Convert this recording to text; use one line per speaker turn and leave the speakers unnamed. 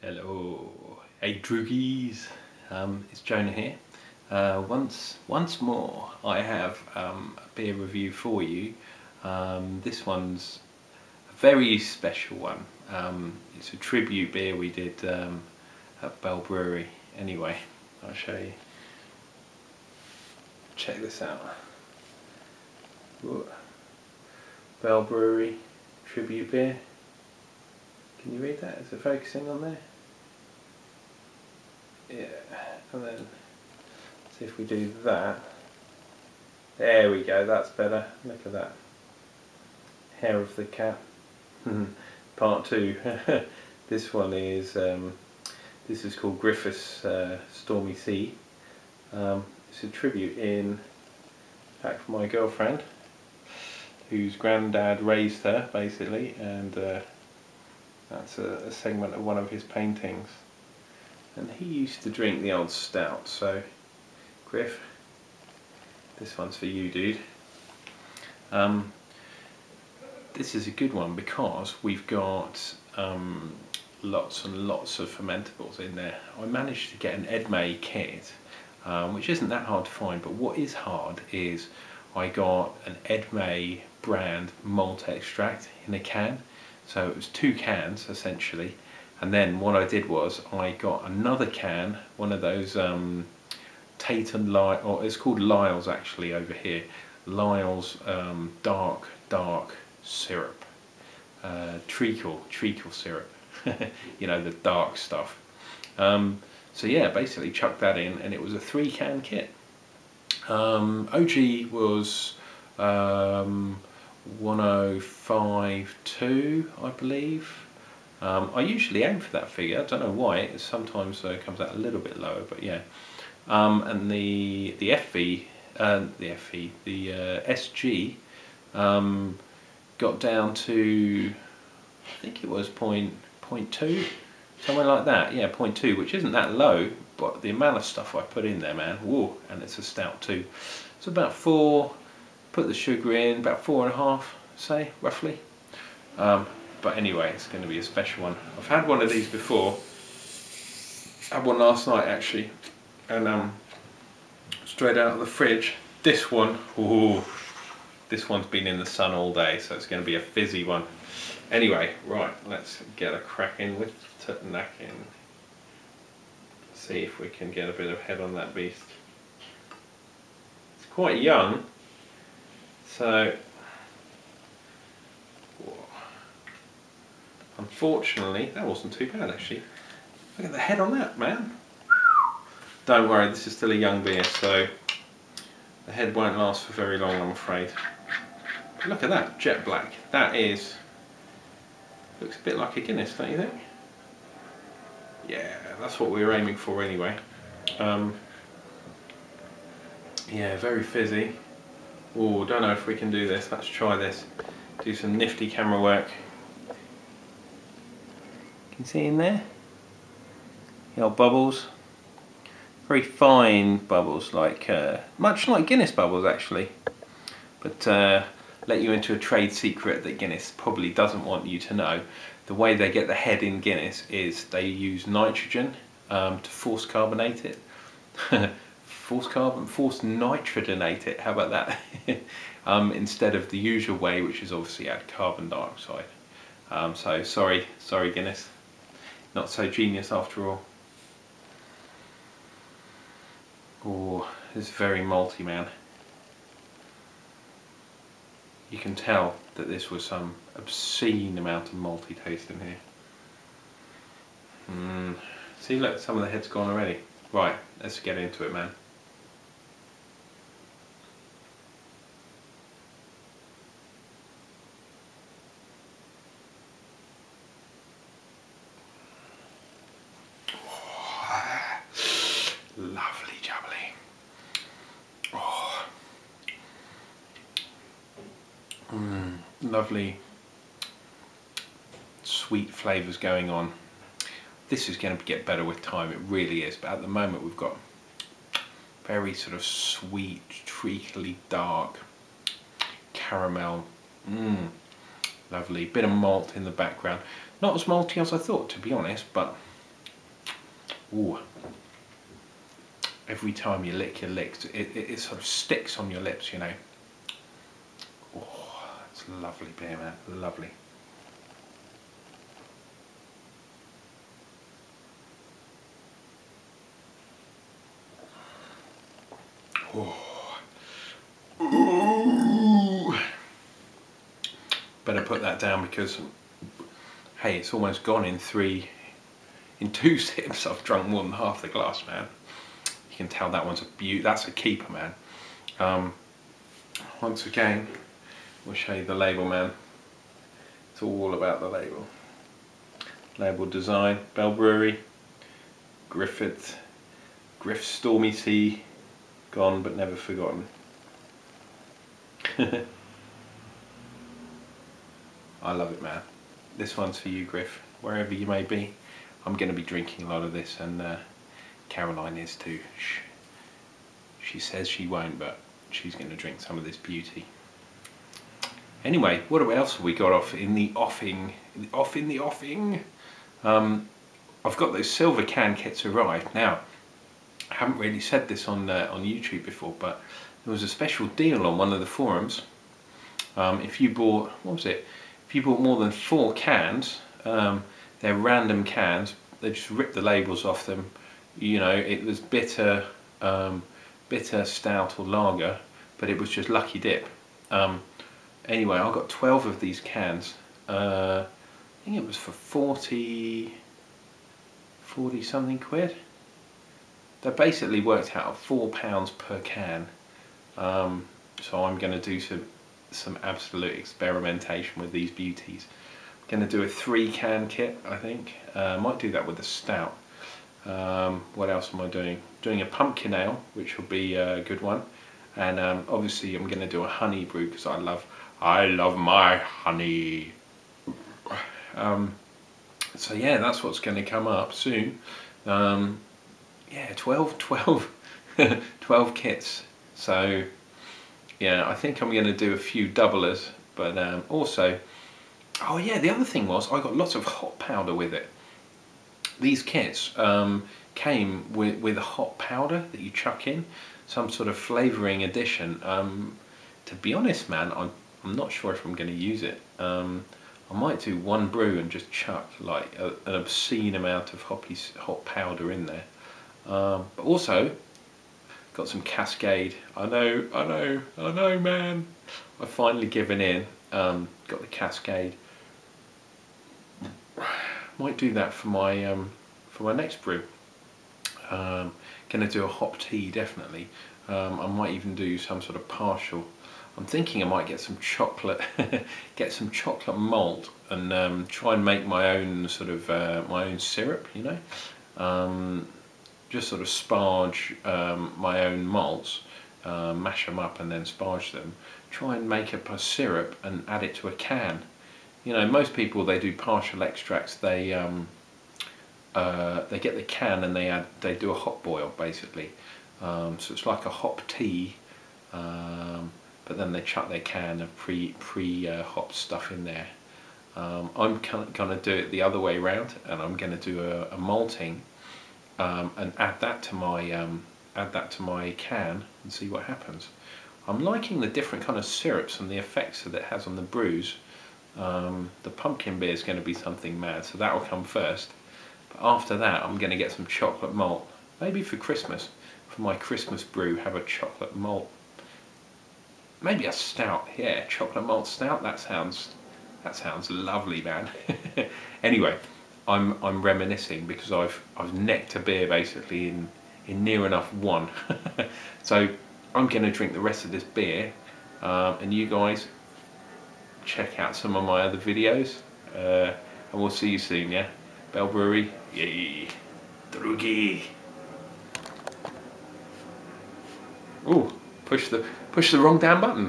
Hello, hey droogies, it's Jonah here. Once more I have a beer review for you. This one's a very special one. It's a tribute beer we did at Bell Brewery. Anyway, I'll show you. Check this out. Ooh. Bell Brewery tribute beer. Can you read that? Is it focusing on there? Yeah, and then see if we do that. There we go, that's better. Look at that. Hair of the cat. Part 2. This one is this is called Griffith's Stormy Sea. It's a tribute in fact for my girlfriend, whose granddad raised her basically, and that's a segment of one of his paintings. And he used to drink the old stout, so Griff, this one's for you, dude. This is a good one because we've got lots and lots of fermentables in there. I managed to get an Edmay kit, which isn't that hard to find, but what is hard is I got an Edmay brand malt extract in a can. So it was 2 cans essentially. And then what I did was I got another can, one of those Tate and Lyle, or it's called Lyle's actually over here. Lyle's dark syrup, treacle syrup, you know, the dark stuff. So yeah, basically chucked that in, and it was a 3-can kit. OG was 105.2, I believe. I usually aim for that figure. I don't know why. It sometimes comes out a little bit lower, but yeah. And the SG got down to, I think it was 0.2, somewhere like that. Yeah, 0.2, which isn't that low, but the amount of stuff I put in there, man. Whoa! And it's a stout too. So about 4. Put the sugar in, about 4.5, say roughly. But anyway, it's going to be a special one. I've had one of these before. I had one last night actually, and straight out of the fridge. This one, ooh, this one's been in the sun all day, so it's going to be a fizzy one. Anyway, right, let's get a crack in with Tutnakin. See if we can get a bit of head on that beast. It's quite young, so. Unfortunately, that wasn't too bad actually. Look at the head on that, man. Don't worry, this is still a young beer, so the head won't last for very long, I'm afraid. But look at that, jet black. That is, looks a bit like a Guinness, don't you think? Yeah, that's what we were aiming for anyway. Yeah, very fizzy. Oh, don't know if we can do this. Let's try this. Do some nifty camera work. Can you see in there? The old bubbles. Very fine bubbles, like much like Guinness bubbles actually. But let you into a trade secret that Guinness probably doesn't want you to know. The way they get the head in Guinness is they use nitrogen to force carbonate it. Force nitrogenate it, how about that? Instead of the usual way, which is obviously add carbon dioxide. So sorry Guinness. Not so genius after all. Oh, it's very malty, man. You can tell that this was some obscene amount of malty taste in here. See, look, some of the head's gone already. Right, let's get into it, man. Lovely jubbly. Oh. Lovely sweet flavours going on. This is going to get better with time, it really is, but at the moment we've got very sort of sweet, treacly, dark caramel. Lovely. Bit of malt in the background. Not as malty as I thought, to be honest, but Ooh. Every time you lick your lips, it sort of sticks on your lips, you know. Oh, it's lovely beer, man, lovely. Oh. Ooh. Better put that down because, hey, it's almost gone in 2 sips. I've drunk more than half the glass, man. You can tell that one's a beauty. That's a keeper, man. Once again, we'll show you the label, man. It's all about the label. Label design, Bell Brewery, Griff Stormy Sea, gone but never forgotten. I love it, man. This one's for you, Griff. Wherever you may be, I'm going to be drinking a lot of this, and Caroline is too. She says she won't, but she's going to drink some of this beauty. Anyway, what else have we got off in the offing? I've got those silver can kits arrived. Now, I haven't really said this on YouTube before, but there was a special deal on one of the forums. If you bought, what was it? If you bought more than 4 cans, they're random cans. They just ripped the labels off them. You know, it was bitter, stout or lager, but it was just lucky dip. Anyway, I got 12 of these cans. I think it was for 40 something quid. They basically worked out at £4 per can. So I'm going to do some absolute experimentation with these beauties. I'm going to do a 3-can kit, I think. Might do that with the stout. What else am I doing? Doing a pumpkin ale, which will be a good one. And obviously I'm going to do a honey brew because I love my honey. So yeah, that's what's going to come up soon. Yeah, 12 kits. So yeah, I think I'm going to do a few doublers, but also, oh yeah, the other thing was I got lots of hop powder with it. These kits came with a hop powder that you chuck in, some sort of flavouring addition. To be honest, man, I'm not sure if I'm going to use it. I might do one brew and just chuck like an obscene amount of hop powder in there. But also got some Cascade. I know, man. I've finally given in. Got the Cascade. Might do that for my next brew. Gonna do a hop tea, definitely. I might even do some sort of partial. I'm thinking I might get some chocolate, malt, and try and make my own sort of my own syrup. You know, just sort of sparge my own malts, mash them up, and then sparge them. Try and make up a syrup and add it to a can. You know, most people, they do partial extracts. They get the can and they do a hop boil basically. So it's like a hop tea. But then they chuck their can of pre-hop stuff in there. I'm gonna do it the other way around, and I'm gonna do a malting and add that to my can and see what happens. I'm liking the different kind of syrups and the effects that it has on the brews. The pumpkin beer is going to be something mad, so that will come first. But after that, I'm going to get some chocolate malt, maybe for Christmas. For my Christmas brew, have a chocolate malt. Maybe a stout, yeah, chocolate malt stout. That sounds lovely, man. Anyway, I'm reminiscing because I've necked a beer basically in near enough one. So I'm going to drink the rest of this beer, and you guys check out some of my other videos, and we'll see you soon. Yeah, Bell Brewery, yay, drugi. Ooh, push the wrong damn button.